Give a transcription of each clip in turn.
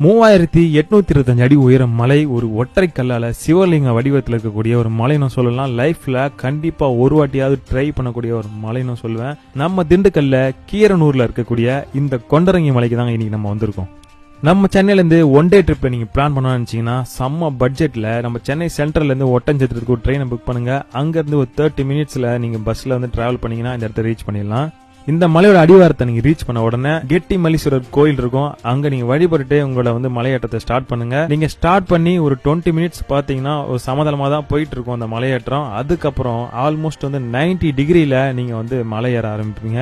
3825 அடி உயரம் மலை, ஒரு ஒற்றை கல்லால சிவலிங்க வடிவத்தில் இருக்கக்கூடிய ஒரு மலைன்னு சொல்லலாம். லைஃப்ல கண்டிப்பா ஒரு வாட்டியாவது ட்ரை பண்ணக்கூடிய ஒரு மலைன்னு சொல்லுவேன். நம்ம திண்டுக்கல்ல கீரனூர்ல இருக்கக்கூடிய இந்த கொண்டரங்கி மலைக்கு தாங்க இன்னைக்கு நம்ம வந்திருக்கோம். நம்ம சென்னையில இருந்து ஒன் டே ட்ரிப் நீங்க பிளான் பண்ணணும்னு நினைச்சீங்கன்னா செம்ம பட்ஜெட்ல நம்ம சென்னை சென்ட்ரல்ல இருந்து ஒட்டஞ்சத்திரத்துக்கு ஒரு ட்ரெயினை புக் பண்ணுங்க. அங்க இருந்து ஒரு 30 மினிட்ஸ்ல நீங்க பஸ்ல வந்து டிராவல் பண்ணீங்கன்னா இந்த இடத்த ரீச் பண்ணிடலாம். இந்த மலையோட அடிவாரத்தை நீங்க ரீச் பண்ண உடனே கெட்டி மல்லீஸ்வரர் கோயில் இருக்கும். அங்க நீங்க வழிபட்டு உங்களோட வந்து மலையேற்றத்தை ஸ்டார்ட் பண்ணுங்க. நீங்க ஸ்டார்ட் பண்ணி ஒரு 20 மினிட்ஸ் பாத்தீங்கன்னா ஒரு சமதளமா தான் போயிட்டு இருக்கும் அந்த மலையேற்றம். அதுக்கப்புறம் ஆல்மோஸ்ட் வந்து 90 டிகிரில நீங்க வந்து மலையேற ஆரம்பிப்பீங்க.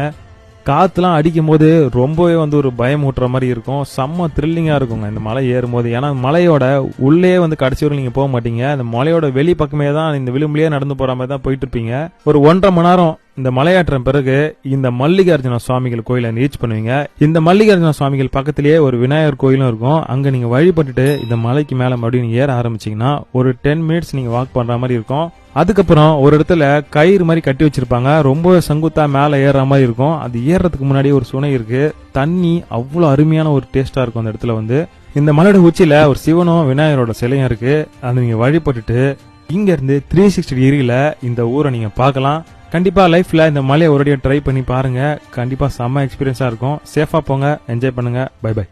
காத்துலாம் அடிக்கும் போது ரொம்பவே வந்து ஒரு பயம் ஊட்டுற மாதிரி இருக்கும். செம்ம த்ரில்லிங்கா இருக்குங்க இந்த மலை ஏறும்போது. ஏன்னா மலையோட உள்ளே வந்து கடைசி வரை நீங்க போக மாட்டீங்க. அந்த மலையோட வெளி பக்கமே தான் இந்த விளிம்புலயே நடந்து போற மாதிரி தான் போயிட்டு இருப்பீங்க. ஒரு 1.5 மணி நேரம் இந்த மலையாற்றம் பிறகு இந்த மல்லிகார்ஜுன சுவாமிகள் கோயிலை ரீச் பண்ணுவீங்க. இந்த மல்லிகார்ஜுன சுவாமிகள் பக்கத்திலேயே ஒரு விநாயகர் கோயிலும் இருக்கும். அங்க நீங்க வழிபட்டுட்டு இந்த மலைக்கு மேல மறுபடியும் ஏற ஆரம்பிச்சீங்கன்னா ஒரு 10 மினிட்ஸ் நீங்க வாக் பண்ற மாதிரி இருக்கும். அதுக்கப்புறம் ஒரு இடத்துல கயிறு மாதிரி கட்டி வச்சிருப்பாங்க. ரொம்ப செங்குத்தா மேல ஏற மாதிரி இருக்கும். அது ஏறதுக்கு முன்னாடி ஒரு சுனை இருக்கு. தண்ணி அவ்வளவு அருமையான ஒரு டேஸ்டா இருக்கும் அந்த இடத்துல வந்து. இந்த மலையோட உச்சியில ஒரு சிவனும் விநாயகரோட சிலையும் இருக்கு. அதை நீங்க வழிபட்டுட்டு இங்க இருந்து 360 டிகிரில இந்த ஊரை நீங்க பார்க்கலாம். கண்டிப்பா லைஃப்ல இந்த மலையை ஒரேடியா ட்ரை பண்ணி பாருங்க. கண்டிப்பா செம்ம எக்ஸ்பீரியன்ஸா இருக்கும். சேஃபா போங்க, என்ஜாய் பண்ணுங்க. Bye by.